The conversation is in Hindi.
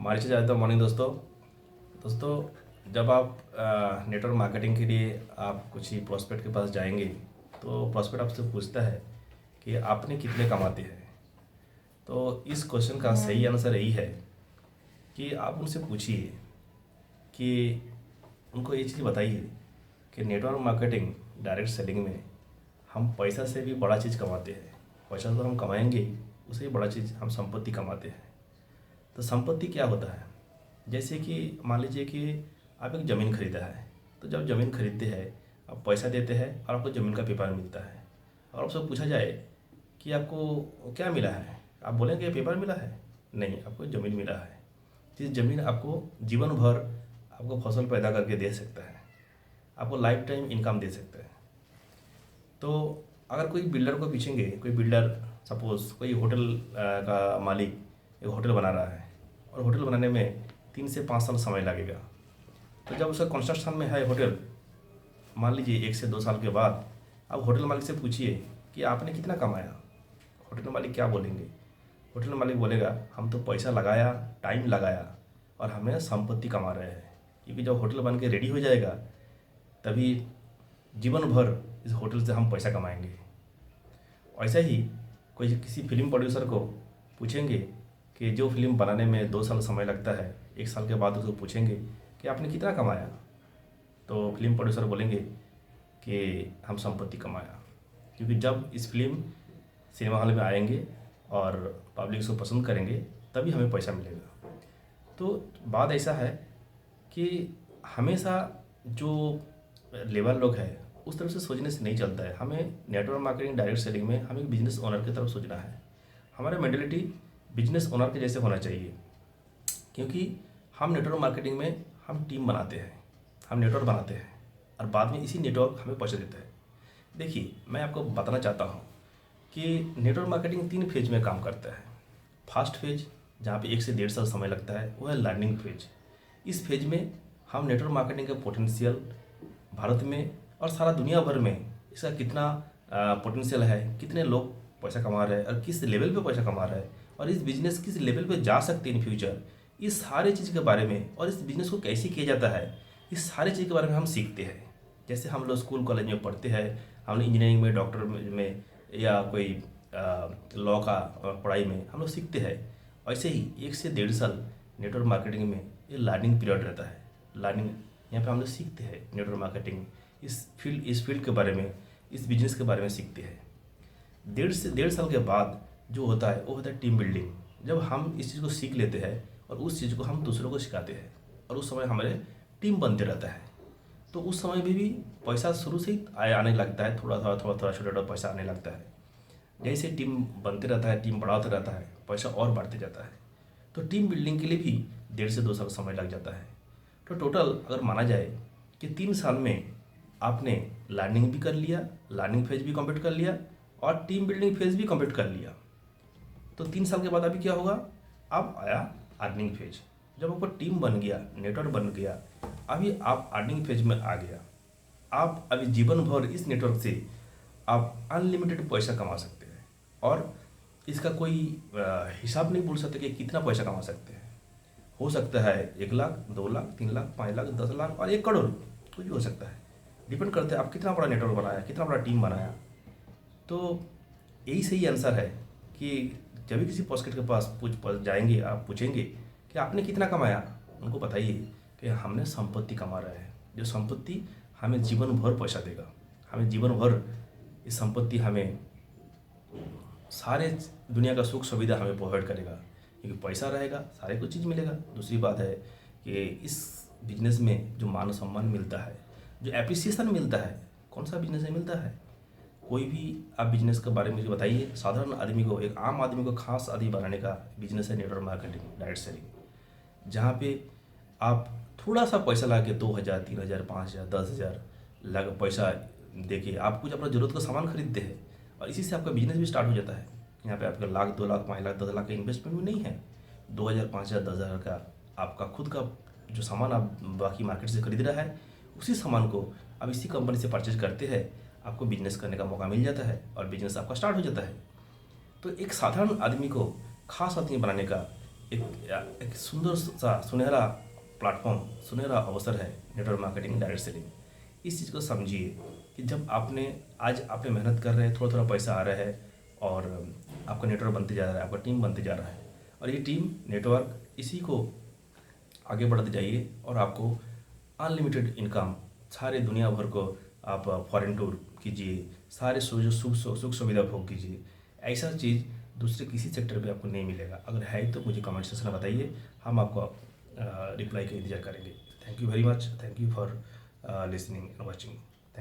हमारी चीज़ आता है मॉर्निंग दोस्तों जब आप नेटवर्क मार्केटिंग के लिए आप कुछ ही प्रोस्पेक्ट के पास जाएंगे तो प्रोस्पेक्ट आपसे पूछता है कि आपने कितने कमाते हैं। तो इस क्वेश्चन का सही आंसर यही है कि आप उनसे पूछिए कि उनको ये चीज़ बताइए कि नेटवर्क मार्केटिंग डायरेक्ट सेलिंग में हम पैसा से भी बड़ा चीज़ कमाते हैं। पैसा तो हम कमाएंगे, उससे भी बड़ा चीज़ हम संपत्ति कमाते हैं। तो संपत्ति क्या होता है? जैसे कि मान लीजिए कि आप एक ज़मीन खरीदा है, तो जब ज़मीन खरीदते हैं आप पैसा देते हैं और आपको ज़मीन का पेपर मिलता है। और आपसे पूछा जाए कि आपको क्या मिला है, आप बोलेंगे पेपर मिला है? नहीं, आपको ज़मीन मिला है। जिस ज़मीन आपको जीवन भर आपको फसल पैदा करके दे सकता है, आपको लाइफ टाइम इनकम दे सकता है। तो अगर कोई बिल्डर को पूछेंगे, कोई बिल्डर सपोज़ कोई होटल का मालिक एक होटल बना रहा है और होटल बनाने में 3 से 5 साल समय लगेगा। तो जब उसका कंस्ट्रक्शन में है होटल, मान लीजिए 1 से 2 साल के बाद आप होटल मालिक से पूछिए कि आपने कितना कमाया। होटल मालिक क्या बोलेंगे? होटल मालिक बोलेगा हम तो पैसा लगाया, टाइम लगाया और हमें संपत्ति कमा रहे हैं। क्योंकि जब होटल बन के रेडी हो जाएगा तभी जीवन भर इस होटल से हम पैसा कमाएंगे। ऐसा ही कोई किसी फिल्म प्रोड्यूसर को पूछेंगे कि जो फिल्म बनाने में 2 साल समय लगता है, 1 साल के बाद उसको पूछेंगे कि आपने कितना कमाया, तो फिल्म प्रोड्यूसर बोलेंगे कि हम संपत्ति कमाया। क्योंकि जब इस फिल्म सिनेमा हॉल में आएंगे और पब्लिक उसको पसंद करेंगे तभी हमें पैसा मिलेगा। तो बात ऐसा है कि हमेशा जो लेबर लोग हैं उस तरफ से सोचने से नहीं चलता है। हमें नेटवर्क मार्केटिंग डायरेक्ट सेलिंग में हमें एक बिजनेस ओनर की तरफ सोचना है। हमारा मेंटलिटी बिजनेस ओनर के जैसे होना चाहिए। क्योंकि हम नेटवर्क मार्केटिंग में हम टीम बनाते हैं, हम नेटवर्क बनाते हैं और बाद में इसी नेटवर्क हमें पैसा देता है। देखिए, मैं आपको बताना चाहता हूँ कि नेटवर्क मार्केटिंग 3 फेज में काम करता है। फर्स्ट फेज जहाँ पे 1 से 1.5 साल समय लगता है वो है लर्निंग फेज। इस फेज में हम नेटवर्क मार्केटिंग का पोटेंशियल भारत में और सारा दुनिया भर में इसका कितना पोटेंशियल है, कितने लोग पैसा कमा रहे हैं और किस लेवल पे पैसा कमा रहे हैं और इस बिज़नेस किस लेवल पे जा सकते हैं इन फ्यूचर, इस सारे चीज़ के बारे में और इस बिज़नेस को कैसे किया जाता है, इस सारे चीज़ के बारे में हम सीखते हैं। जैसे हम लोग स्कूल कॉलेज में पढ़ते हैं, हम लोग इंजीनियरिंग में, डॉक्टर में या कोई लॉ का पढ़ाई में हम लोग सीखते हैं। ऐसे ही 1 से 1.5 साल नेटवर्क मार्केटिंग में ये लर्निंग पीरियड रहता है। लर्निंग यहाँ पे हम लोग सीखते हैं नेटवर्क मार्केटिंग, इस फील्ड के बारे में, इस बिजनेस के बारे में सीखते हैं। 1.5 से 1.5 साल के बाद जो होता है वो होता है टीम बिल्डिंग। जब हम इस चीज़ को सीख लेते हैं और उस चीज़ को हम दूसरों को सिखाते हैं और उस समय हमारे टीम बनते रहता है, तो उस समय में भी पैसा शुरू से ही आने लगता है। थोड़ा थोड़ा थोड़ा थोड़ा छोटा छोटा पैसा आने लगता है। जैसे टीम बनते रहता है, टीम बढ़ाते रहता है, पैसा और बढ़ते जाता है। तो टीम बिल्डिंग के लिए भी 1.5 से 2 साल समय लग जाता है। तो टोटल अगर माना जाए कि 3 साल में आपने लर्निंग भी कर लिया, लर्निंग फेज भी कंप्लीट कर लिया और टीम बिल्डिंग फेज भी कंप्लीट कर लिया, तो 3 साल के बाद अभी क्या होगा? अब आया अर्निंग फेज। जब आपका टीम बन गया, नेटवर्क बन गया, अभी आप अर्निंग फेज में आ गया। आप अभी जीवन भर इस नेटवर्क से आप अनलिमिटेड पैसा कमा सकते हैं और इसका कोई हिसाब नहीं बोल सकते कि कितना पैसा कमा सकते हैं। हो सकता है 1 लाख, 2 लाख, 3 लाख, 5 लाख, 10 लाख और 1 करोड़, कुछ भी हो सकता है। डिपेंड करता है आप कितना बड़ा नेटवर्क बनाया, कितना बड़ा टीम बनाया। तो यही सही आंसर है कि जब भी किसी प्रोस्पेक्ट के पास जाएंगे, आप पूछेंगे कि आपने कितना कमाया, उनको बताइए कि हमने संपत्ति कमा रहे हैं। जो संपत्ति हमें जीवन भर पैसा देगा, हमें जीवन भर इस संपत्ति हमें सारे दुनिया का सुख सुविधा हमें प्रोवाइड करेगा। क्योंकि पैसा रहेगा सारे कुछ चीज़ मिलेगा। दूसरी बात है कि इस बिजनेस में जो मान सम्मान मिलता है, जो एप्रिसिएशन मिलता है, कौन सा बिजनेस में मिलता है? कोई भी आप बिजनेस के बारे में मुझे बताइए। साधारण आदमी को, एक आम आदमी को खास आदमी बनाने का बिजनेस है नेटवर्क मार्केटिंग डायरेक्ट सेलिंग। जहाँ पे आप थोड़ा सा पैसा ला के 2,000, 3,000, 5,000, 10,000 लग पैसा दे के आप कुछ अपना ज़रूरत का सामान खरीदते हैं और इसी से आपका बिजनेस भी स्टार्ट हो जाता है। यहाँ पे आपका 1 लाख, 2 लाख, 5 लाख, 10 लाख का इन्वेस्टमेंट भी नहीं है। 2,000, 5,000, 10,000 का आपका खुद का जो सामान आप बाकी मार्केट से खरीद रहा है, उसी सामान को आप इसी कंपनी से परचेज करते हैं, आपको बिजनेस करने का मौका मिल जाता है और बिजनेस आपका स्टार्ट हो जाता है। तो एक साधारण आदमी को खास आदमी बनाने का एक सुंदर सा सुनहरा प्लेटफॉर्म, सुनहरा अवसर है नेटवर्क मार्केटिंग, डायरेक्ट सेलिंग। इस चीज़ को समझिए कि जब आज आपने मेहनत कर रहे हैं, थोड़ा थोड़ा पैसा आ रहा है और आपका नेटवर्क बनते जा रहा है, आपका टीम बनते जा रहा है, और ये टीम नेटवर्क इसी को आगे बढ़ते जाइए और आपको अनलिमिटेड इनकम, सारे दुनिया भर को आप फॉरेन टूर कीजिए, सारे सुख सुविधा भोग कीजिए। ऐसा चीज़ दूसरे किसी सेक्टर पे आपको नहीं मिलेगा। अगर है तो मुझे कमेंट सेक्शन में बताइए, हम आपको रिप्लाई का इंतजार करेंगे। Thank you very much, thank you for listening and watching.